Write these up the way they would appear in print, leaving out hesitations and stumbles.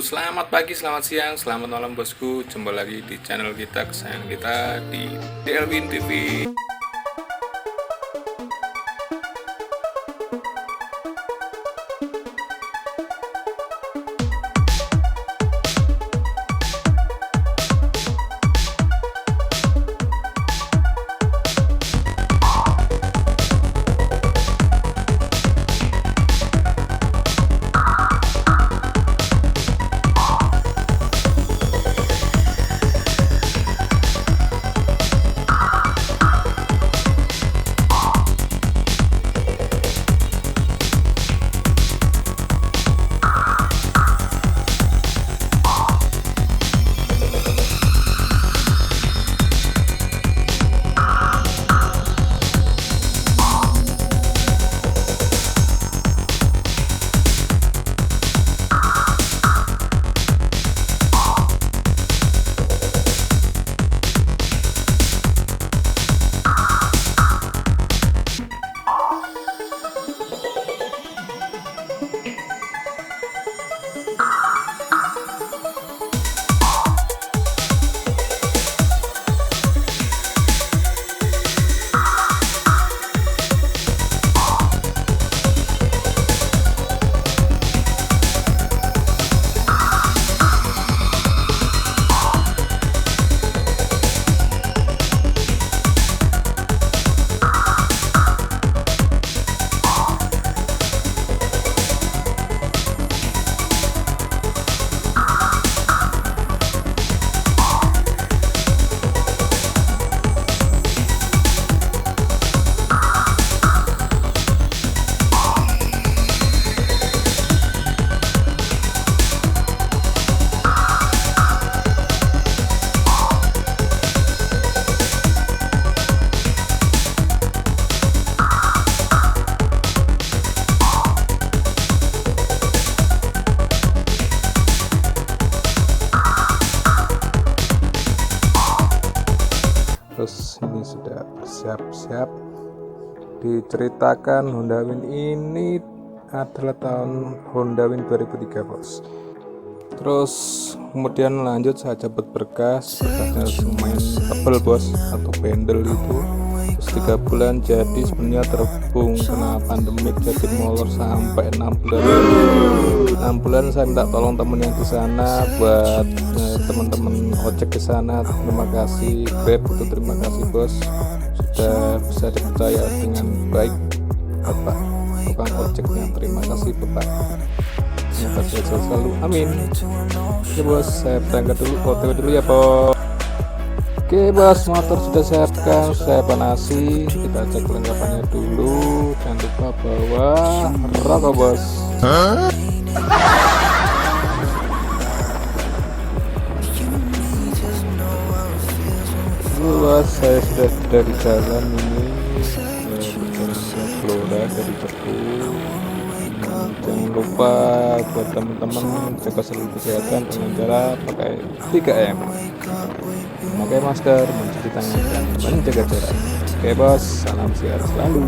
selamat pagi, selamat siang, selamat malam bosku. Jumpa lagi di channel kita, kesayangan kita di DLWin TV. Terus ini sudah bersiap-siap. Diceritakan Honda Win ini adalah tahun Honda Win 2003 bos. Terus kemudian lanjut saya cabut berkasnya lumayan tebel bos, satu pendel itu. Terus 3 bulan jadi sebenarnya terhubung kena pandemik, jadi molor sampai 6 bulan. 6 bulan saya minta tolong temen yang di sana buat teman-teman ojek ke sana. Terima kasih Grab, itu terima kasih bos, sudah bisa dipercaya dengan baik Bapak tukang ojeknya. Terima kasih Bapak, semoga sehat selalu, amin. Oke bos, saya berangkat dulu, foto dulu ya bos. Oke bos, motor sudah siapkan, saya panasi, kita cek kelengkapannya dulu. Jangan lupa bawa rokok bos. Bos, saya sudah dari jalan ini Flora dari Cepu. Jangan lupa buat teman-teman jaga selalu kesehatan dengan cara pakai 3M, memakai masker, mencuci tangan, dan menjaga jarak. Oke bos, salam sehat selalu.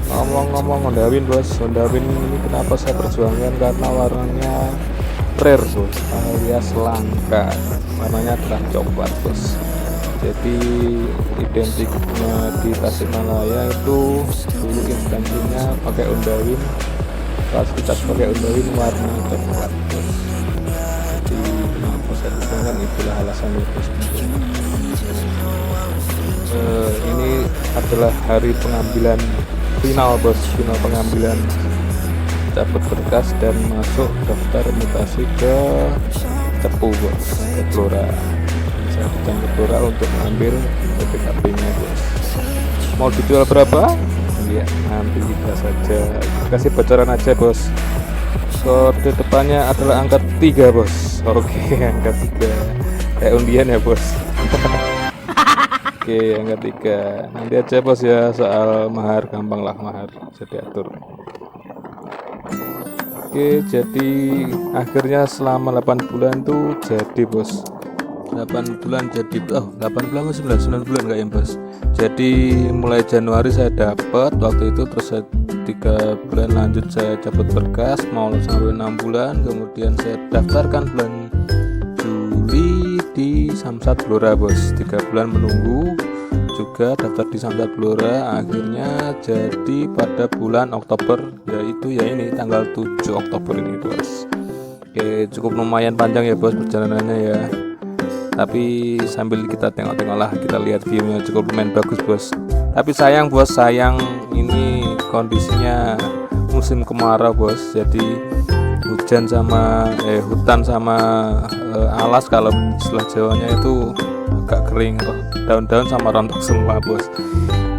Ngomong-ngomong Honda Win bos, Honda Win ini kenapa saya perjuangkan, karena warnanya rare bos, alias langka. Warnanya adalah coklat bos. Jadi identiknya di Tasikmalaya itu dulu instansinya pakai Honda Win, fasilitas pakai Honda Win warna coklat bos. Jadi kenapa saya perjuangkan, itulah alasannya bos. Ini adalah hari pengambilan final bos, final pengambilan cabut berkas dan masuk daftar mutasi ke Cepu bos, ke Flora. Saya datang ke Flora untuk mengambil PPKP nya bos. Mau dijual berapa? Ya nanti kita saja kasih bocoran aja bos. Kode depannya adalah angka 3 bos. Oke, angka 3 kayak undian ya bos. Oke, angka 3 nanti aja bos ya, soal mahar gampang lah, mahar bisa diatur. Oke, jadi akhirnya selama 8 bulan tuh jadi bos. 8 bulan jadi 8 bulan masih 9 bulan enggak ya bos. Jadi mulai Januari saya dapat waktu itu, terus saya 3 bulan lanjut saya cabut berkas mau sampai 6 bulan, kemudian saya daftarkan bulan Juli di Samsat Blora bos. 3 bulan menunggu juga daftar di Samsat Blora, akhirnya jadi pada bulan Oktober, yaitu ya ini tanggal 7 Oktober ini bos. Oke, cukup lumayan panjang ya bos perjalanannya ya, tapi sambil kita tengok-tengok lah, kita lihat viewnya cukup lumayan bagus bos. Tapi sayang bos, sayang ini kondisinya musim kemarau bos, jadi hujan sama hutan sama alas kalau istilah Jawanya itu agak kering, daun-daun sama rontok semua bos.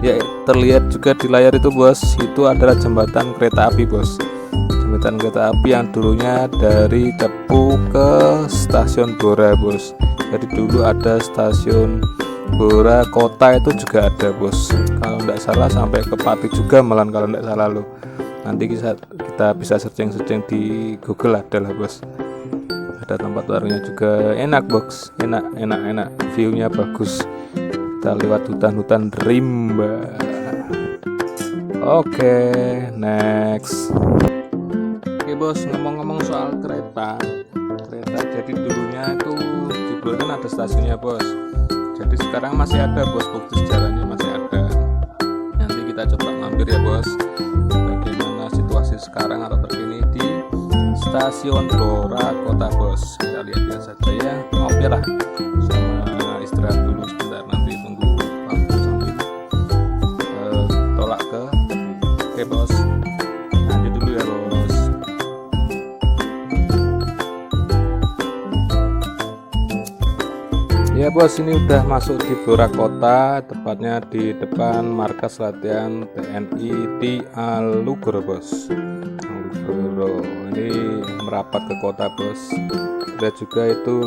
Ya terlihat juga di layar itu bos, itu adalah jembatan kereta api bos, jembatan kereta api yang dulunya dari Cepu ke stasiun Blora bos. Jadi dulu ada stasiun Blora kota itu juga ada bos, kalau tidak salah sampai ke Pati juga malah kalau tidak salah loh. Nanti kita bisa searching di Google, ada lah bos. Ada tempat warungnya juga enak bos, enak, viewnya bagus. Kita lewat hutan-hutan rimba. Oke, next. Oke bos, ngomong-ngomong soal kereta, jadi dulunya itu di Blora kan ada stasiunnya bos. Jadi sekarang masih ada bos, bukti sejarahnya masih ada. Nanti kita coba mampir ya bos, bagaimana situasi sekarang atau terkini di stasiun Blora kota bos. Kita lihat saja ya, mampir lah sama istirahat dulu sebentar, nanti tunggu waktu sampai tolak ke Cepu. Oke bos, lanjut dulu ya bos. Ya bos, ini udah masuk di Blora kota, tepatnya di depan markas latihan TNI di Alugoro bos. Alugoro ini merapat ke kota bos. Ada juga itu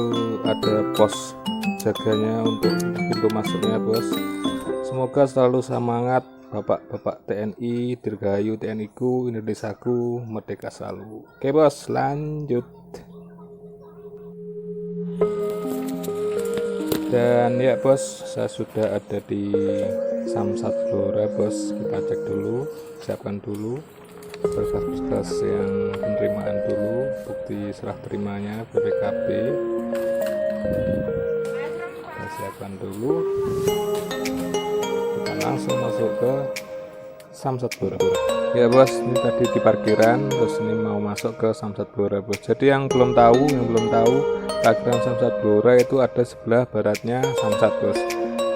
ada pos jaganya untuk pintu masuknya bos. Semoga selalu semangat bapak-bapak TNI, Dirgahayu TNI ku, Indonesiaku merdeka selalu. Oke bos, lanjut. Dan ya bos, saya sudah ada di Samsat Blora bos. Kita cek dulu, siapkan dulu berkas-berkas yang penerimaan dulu, bukti serah terimanya, BPKB. Kita siapkan dulu, kita langsung masuk ke Samsat Blora. Ya bos, ini tadi di parkiran, terus ini mau masuk ke Samsat Blora bos. Jadi yang belum tahu parkiran Samsat Blora itu ada sebelah baratnya Samsat bos.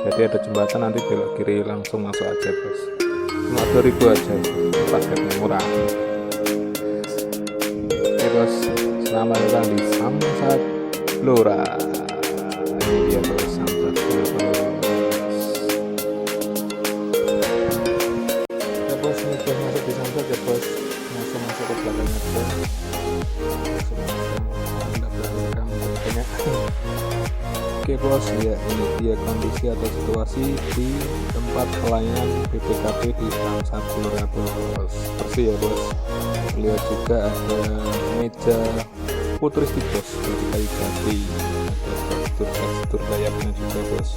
Jadi ada jembatan, nanti belok kiri langsung masuk aja bos. Cuma 2.000 aja paketnya, murah. Oke bos, selamat datang di Samsat Blora. Ini dia bos, Samsat Blora. Ya bos, ini sudah masuk di Samsat ya bos. Langsung masuk ke belakangnya bos. Oke bos, ya ini dia kondisi atau situasi di tempat pelayanan BPKB di Samsat Blora bos. Bersih ya bos. Lihat juga ada meja futuristik bos dari kayu jati, ada tekstur layaknya juga bos.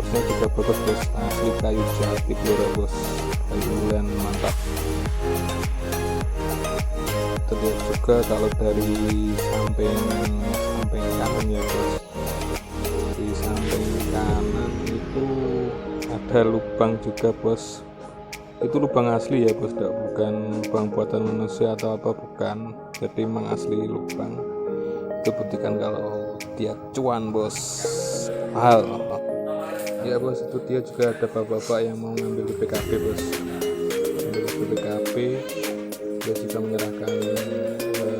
Kursinya juga bagus bos, asli kayu jati Blora bos, kayu bulan mantap. Terlihat juga kalau dari samping kanan ya bos, di samping kanan itu ada lubang juga bos. Itu lubang asli ya bos, bukan lubang buatan manusia atau apa, bukan. Jadi memang asli lubang. Itu buktikan kalau dia cuan bos. Hal ya bos, itu dia juga ada bapak-bapak yang mau ngambil BPKB bos. Ngambil BPKB, dia juga menyerahkan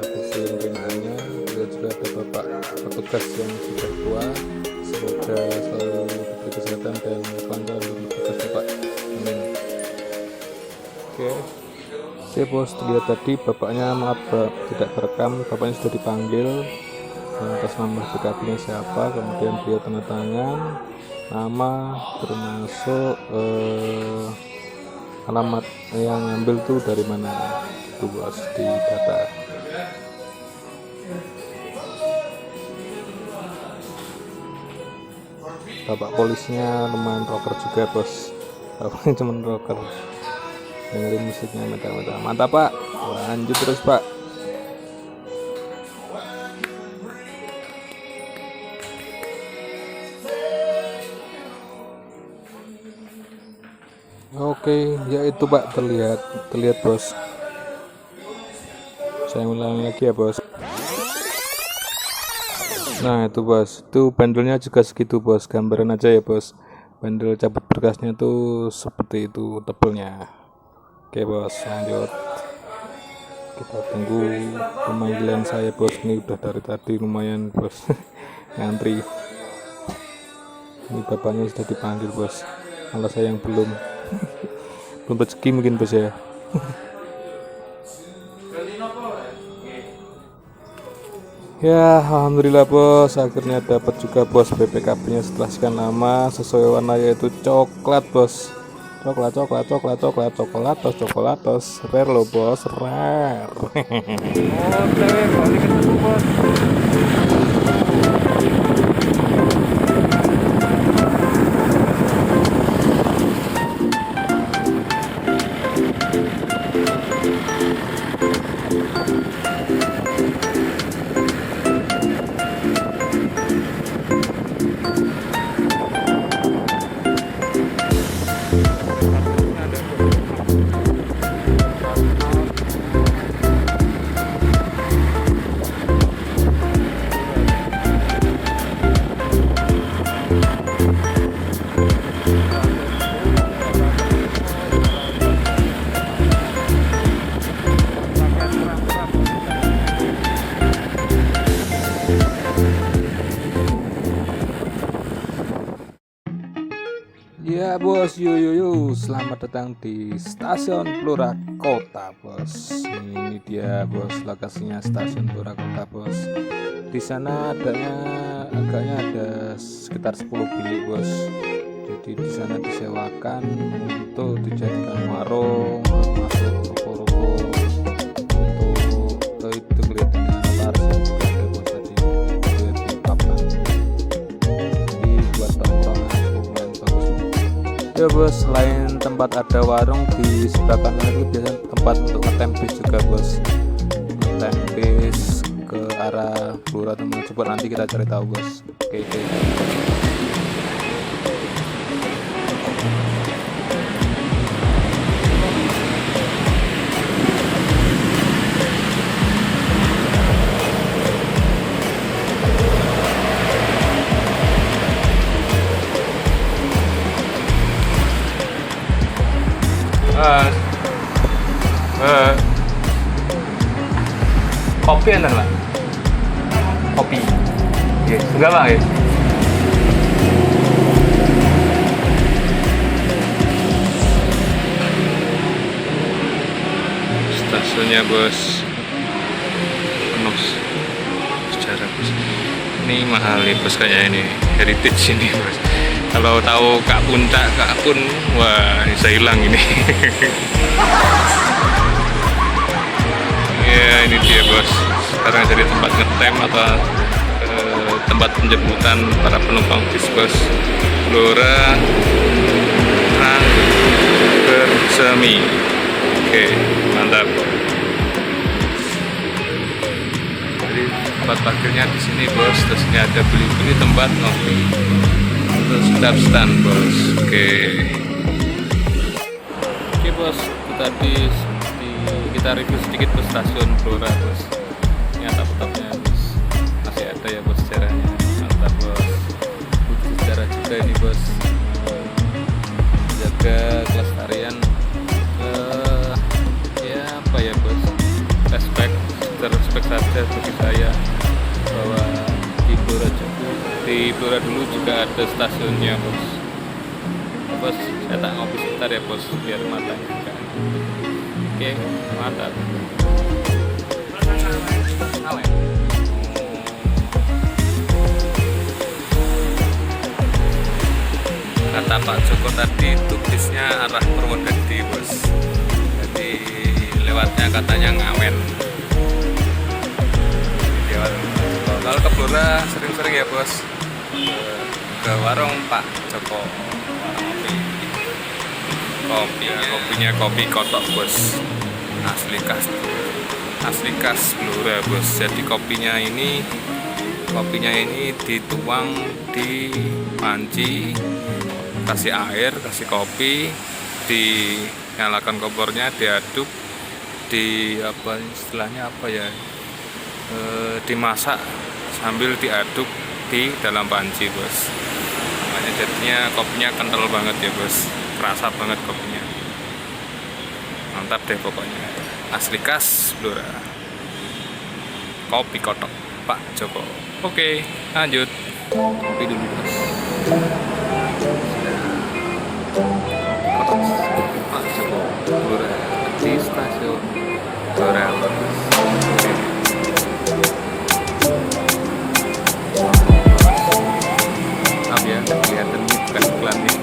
bukti penerimaannya. Dia juga ada bapak petugas yang sudah tua. Semoga selalu diberi kesehatan dan lancar untuk tugas bapak. Amin. Oke bos, lihat tadi bapaknya maaf tidak terekam, bapaknya sudah dipanggil. Atas nama BKB-nya siapa, kemudian dia tanda tangan, nama, termasuk alamat yang ngambil tuh dari mana, itu bos di data. Bapak polisnya lumayan rocker juga bos, bapaknya cuma rocker. dengerin musiknya mantap, mantap Pak, lanjut terus Pak. Oke, ya itu Pak, terlihat bos. Saya ulangi lagi ya bos. Nah itu bos, itu bandelnya juga segitu bos, gambaran aja ya bos. Bandel cabut berkasnya tuh seperti itu tebelnya. Oke bos, lanjut. Kita tunggu pemanggilan saya bos, ini udah dari tadi lumayan bos. Ngantri. Ini bapaknya sudah dipanggil bos, malah saya yang belum. Belum rezeki mungkin bos ya. Ya alhamdulillah bos, akhirnya dapat juga bos BPKB nya setelah sekian lama, sesuai warna yaitu coklat bos. Coklat rare lo bos, rare. Oke, balik ketemu bos. Ya bos, yuk, selamat datang di Stasiun Blora Kota bos. Ini dia bos, lokasinya Stasiun Blora Kota bos. Di sana agaknya ada sekitar 10 bilik bos. Jadi di sana disewakan untuk dijadikan warung, masuk ruko-ruko untuk itu kelihatannya laris juga ada bos. Jadi di papan jadi buat tongkrongan lumayan bagus. Ya bos, selain tempat ada warung, di sebelah kanan itu biasanya tempat untuk ngetem bis juga bos. Ngetem bis ke arah Blora teman, coba nanti kita cari tahu bos. Oke. Kopi enten Pak? Kopi. Nggih, enggak Pak nggih. Stasiunnya bos penuh sejarah bos. Ini mahal nih bos, kayak ini heritage ini bos. Kalau tahu Kak Puncak, Kak Pun, wah bisa hilang ini. Ya ini dia bos, sekarang jadi tempat ngetem atau tempat penjemputan para penumpang bis bos. Blora Transversemi. Oke, mantap. Jadi tempat parkirnya di sini bos, terus ini ada beli-beli tempat ngopi, terus stand bos. Oke bos, itu tadi kita review sedikit bos stasiun Blora bos. Ini atap-atapnya bos masih ada ya bos, sejarahnya mantap bos. Butuh sejarah juga ini bos, menjaga kelestarian ya apa ya bos, respect saja bagi saya bahwa di Blora dulu juga ada stasiunnya bos. Bos, saya tak ngopi sebentar ya bos, biar matanya juga. Oke, mantap. Kata Pak Joko tadi itu bisnya arah Purwodadi bos. Jadi lewatnya katanya Ngawen. Kalau ke Blora sering-sering ya bos, ke warung Pak Joko. Kopinya kopi kotok bos, asli khas Blora bos. Jadi kopinya ini dituang di panci, kasih air, kasih kopi, dinyalakan kompornya, diaduk, dimasak sambil diaduk di dalam panci bos. Makanya jadinya kopinya kental banget ya bos, kerasa banget kopinya, mantap deh pokoknya, asli khas Blora, kopi kotok Pak Joko. Oke, lanjut kopi dulu bos. Pak Joko Blora di stasiun Blora bos. Maaf ya, kelihatan ini bukan iklan nih.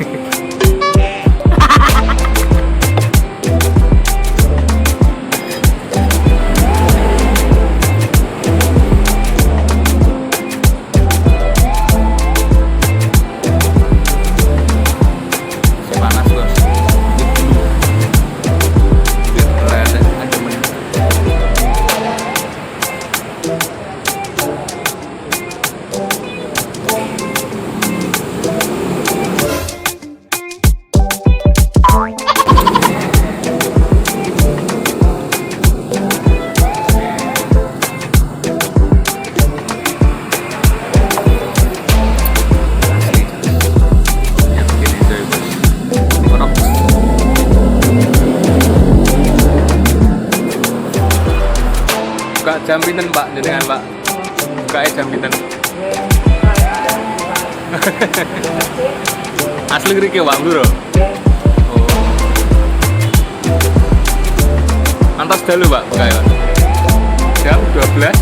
Buka jam pinten Pak, jenengan Pak? Buka jam pinten? Asli ngriki Pak Blora. Oh. Antos dalu Pak, buka ya. Jam 12.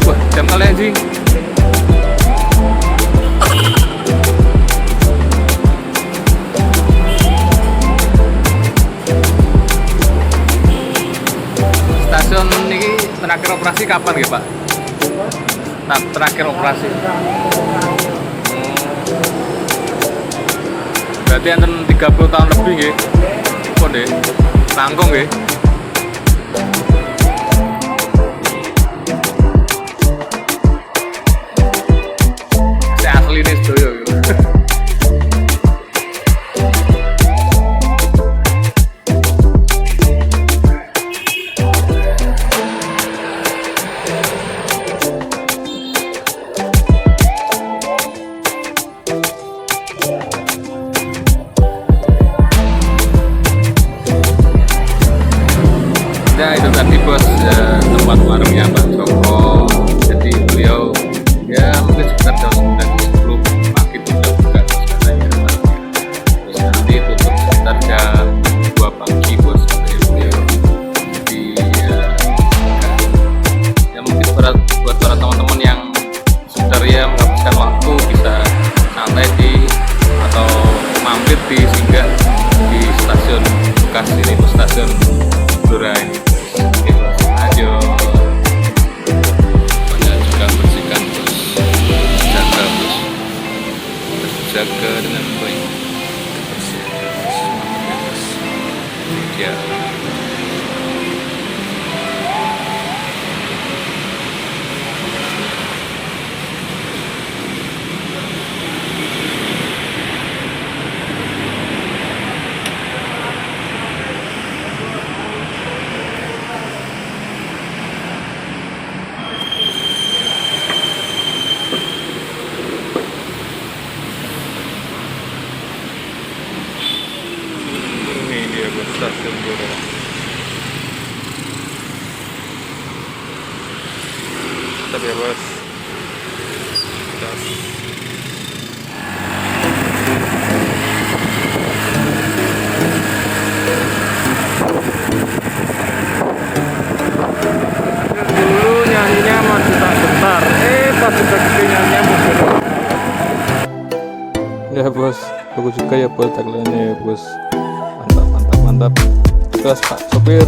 Wah, jam kalian sih. Stasiun ini terakhir operasi kapan ya Pak? Terakhir operasi. Berarti enten 30 tahun lebih nggih. Kok nggih? Langkung nggih. Saya asli nih sedoyo gitu. Ya itu tadi bos, tempat warungnya Pak Joko. Jadi beliau ya mungkin sekitar jam 9 pagi tutup buka katanya. Terus nanti tutup sekitar jam 2 pagi bos katanya beliau. Jadi ya mungkin buat para teman-teman yang sebentar ya menghabiskan waktu bisa santai atau mampir di singgah di stasiun bekas ini, stasiun Blora ini. Ayo banyak juga bersihkan bos, jaga bos, jaga dengan baik kebersihan bos, ya. Stasiun Blora. Tapi ya bos, dulu nyanyinya masih tak bentar, pas sudah gede nyanyinya masih. Ya bos, bagus juga ya bos tagline-nya ya bos. Mantap. Terus Pak sopir.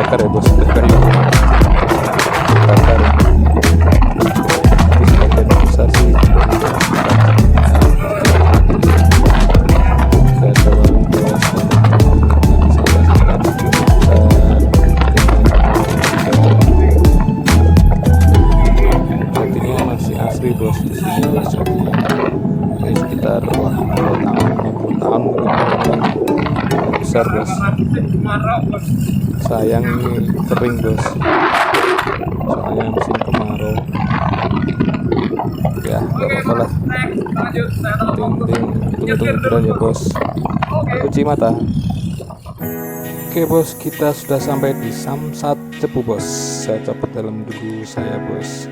dibakar ya bos, kayu dibakar. Terus bagian besar sih saya coba bos, jadinya masih asli bos di sini bos. Ini sekitar 20 tahun besar bos. Sayang ini kering bos, soalnya musim kemarau. Ya nggak apa-apa lah, penting hitung ukuran ya bos. Cuci mata. Oke bos, kita sudah sampai di Samsat Cepu bos. Saya copot dalam dulu saya bos,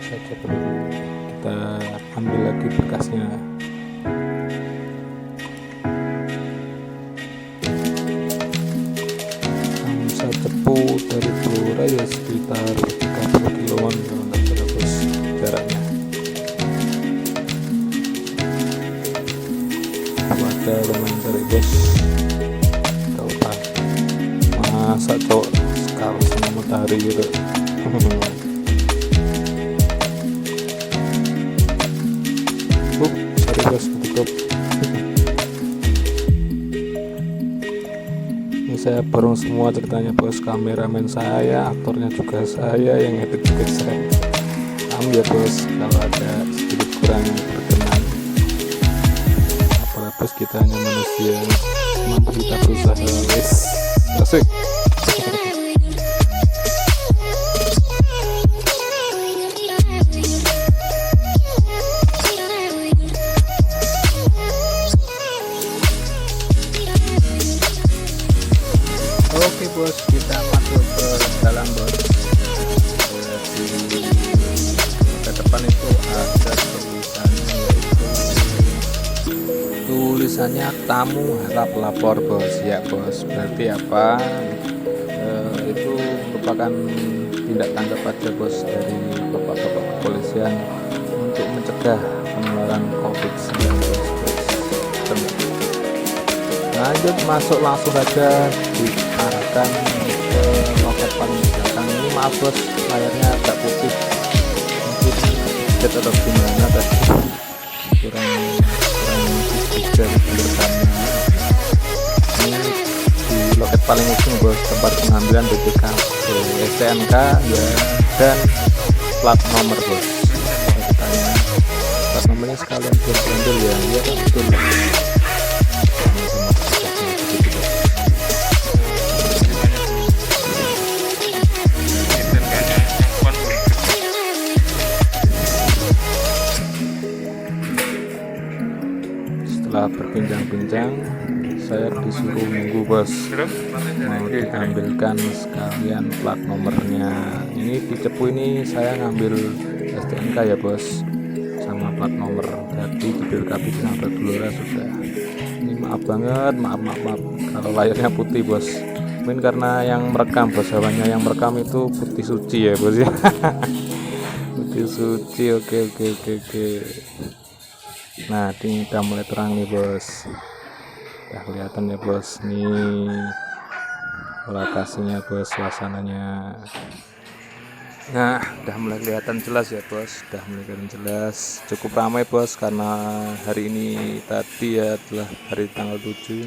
saya copot dulu, kita ambil lagi berkasnya. Samsat Cepu dari Blora ya sekitar 30 kiloan kalau nggak salah bos jaraknya. Ada lumayan dari bos. Tahu tak masa cowok sekali sama matahari gitu. Sorry bos, ketutup. Ini saya bareng semua ceritanya bos, kameramen saya, aktornya juga saya, yang edit juga saya. Paham ya bos kalau ada sedikit kurang berkenan. Apalah bos, kita hanya manusia, mampu kita berusaha. Wes, asik. Oke bos, kita masuk ke dalam bos. Di ke depan itu ada tulisannya, yaitu tulisannya tamu harap lapor bos. Ya bos, berarti apa? Itu merupakan tindak tanggap aja bos dari bapak-bapak kepolisian untuk mencegah penularan COVID-19 bos. Lanjut masuk langsung saja, diarahkan ke loket paling belakang. Ini maaf bos, layarnya agak putih, mungkin kepencet atau gimana tadi, kurang bisa direkamnya. Ini di loket paling ujung bos, tempat pengambilan BPK, STNK ya, dan plat nomor bos. Saya tanya plat nomornya sekalian diambil ya, iya kan betul. Setelah berbincang-bincang, saya disuruh nunggu bos, mau diambilkan sekalian plat nomornya. Ini di Cepu ini saya ngambil STNK ya bos, sama plat nomor. Jadi di BPKB sampai Blora sudah. Ini maaf banget, maaf kalau layarnya putih bos. Mungkin karena yang merekam bos, hawanya yang merekam itu putih suci ya bos ya. Putih suci, oke. Nah ini udah mulai terang nih bos, udah kelihatan ya bos, nih lokasinya bos, suasananya. Nah udah mulai kelihatan jelas ya bos, udah mulai kelihatan jelas. Cukup ramai bos, karena hari ini tadi ya adalah hari tanggal 7,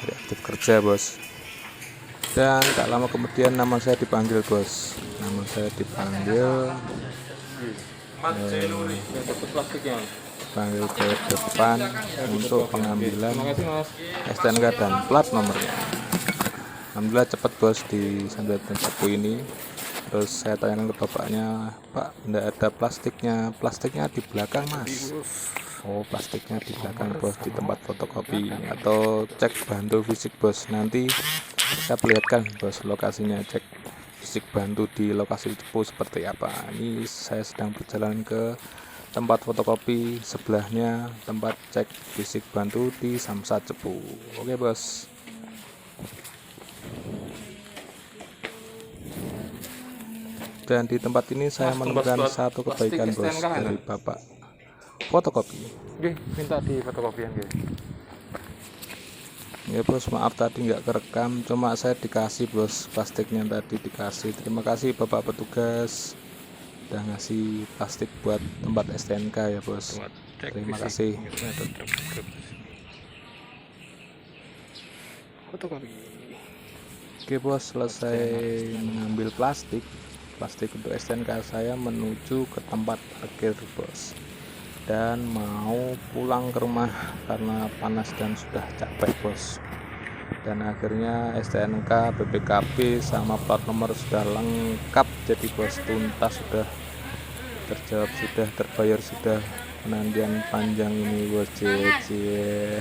hari aktif kerja bos. Dan tak lama kemudian nama saya dipanggil bos, nama saya dipanggil panggil ke depan untuk pengambilan STNK dan plat nomornya. Alhamdulillah cepat bos di Samsat Cepu ini. Terus saya tanyakan ke bapaknya, Pak, enggak ada plastiknya di belakang mas. Oh plastiknya di belakang bos, di tempat fotokopi atau cek bantu fisik bos. Nanti saya perlihatkan bos lokasinya, cek fisik bantu di lokasi Cepu seperti apa. Ini saya sedang berjalan ke tempat fotokopi, sebelahnya tempat cek fisik bantu di Samsat Cepu. Oke bos. Dan di tempat ini saya menemukan satu kebaikan bos dari bapak fotokopi. Minta di fotokopian Ya bos, maaf tadi nggak kerekam, cuma saya dikasih bos plastiknya tadi dikasih. Terima kasih bapak petugas udah ngasih plastik buat tempat STNK ya bos. Terima kasih. Fotokopi. Oke bos, selesai mengambil plastik untuk STNK saya menuju ke tempat parkir bos, dan mau pulang ke rumah karena panas dan sudah capek bos. Dan akhirnya STNK, BPKB sama plat nomor sudah lengkap, jadi bos tuntas, sudah terjawab, sudah terbayar, sudah penantian panjang ini bos. Cie.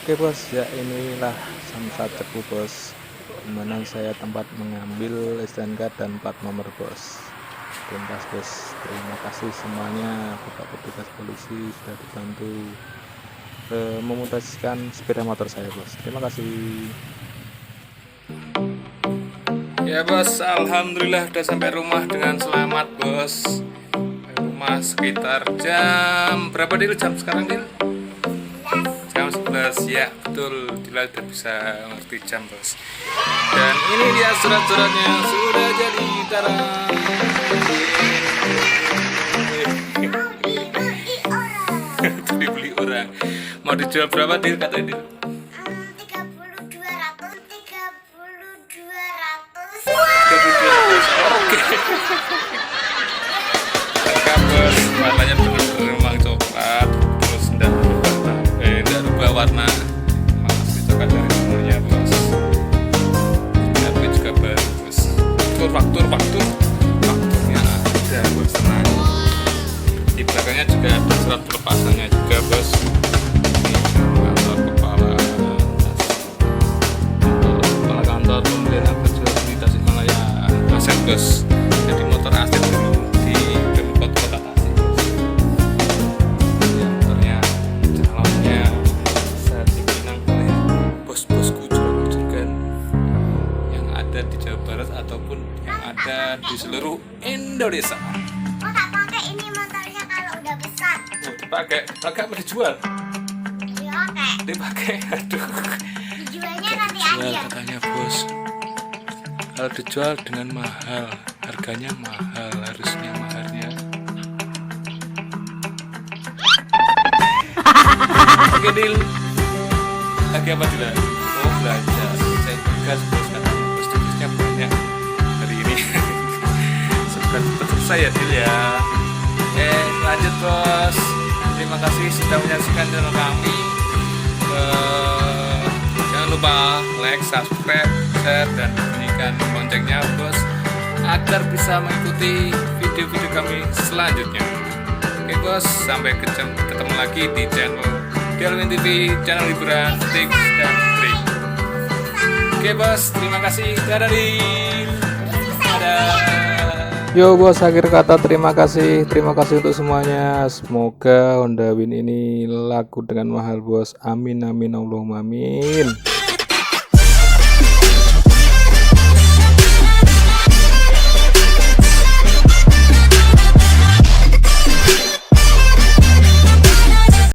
Oke bos, ya inilah Samsat Cepu bos, dimana saya tempat mengambil STNK dan plat nomor bos. Tuntas bos, terima kasih semuanya bapak petugas polisi sudah dibantu memutasikan sepeda motor saya bos. Terima kasih. Ya bos, alhamdulillah udah sampai rumah dengan selamat bos. Rumah sekitar jam berapa Dil? Jam sekarang Dil? Jam 11 ya, betul. Dila udah bisa ngerti jam bos. Dan ini dia surat-suratnya sudah jadi. Tarang. Dibeli orang. Mau dijual berapa Dil kata Dil? 3200. Oke. Lengkap bos, warnanya bener-bener memang coklat, terus enggak rubah warna, masih coklat dari semuanya bos. Tapi juga bagus. Fakturnya ada bos, tenang. Di belakangnya juga ada surat pelepasannya juga bos. Kantor kepala pembelian akta jual beli Tasikmalaya aset bos. Jadi motor aset dulu di Pemkot Kota Tasik bos. Ya, motornya calonnya bisa dipinang oleh bos-bosku juragan yang ada di Jawa Barat ataupun yang ada di seluruh Indonesia. Oh, tak pakai ini motornya kalau udah besar. Oh, dipakai apa dijual? Ya, oke. Dipakai, aduh. Dijualnya nanti Jual aja. katanya bos. Kalau dijual dengan mahal, harganya mahal, harusnya maharnya. Oke Dil, lagi apa Dil? Oh belajar, saya tugas bos, kan bos tugasnya banyak hari ini. Sudah selesai ya Dil ya. Lanjut bos. Terima kasih sudah menyaksikan channel kami. Jangan lupa like, subscribe, share, dan bunyikan loncengnya bos, agar bisa mengikuti video-video kami selanjutnya. Oke bos, sampai ketemu lagi di channel Delwin TV, channel hiburan, tips, dan trik. Oke bos, terima kasih. Dadah Dil. Dadah. Yo bos, akhir kata terima kasih untuk semuanya. Semoga Honda Win ini laku dengan mahal bos. Amin amin Allahumma amin.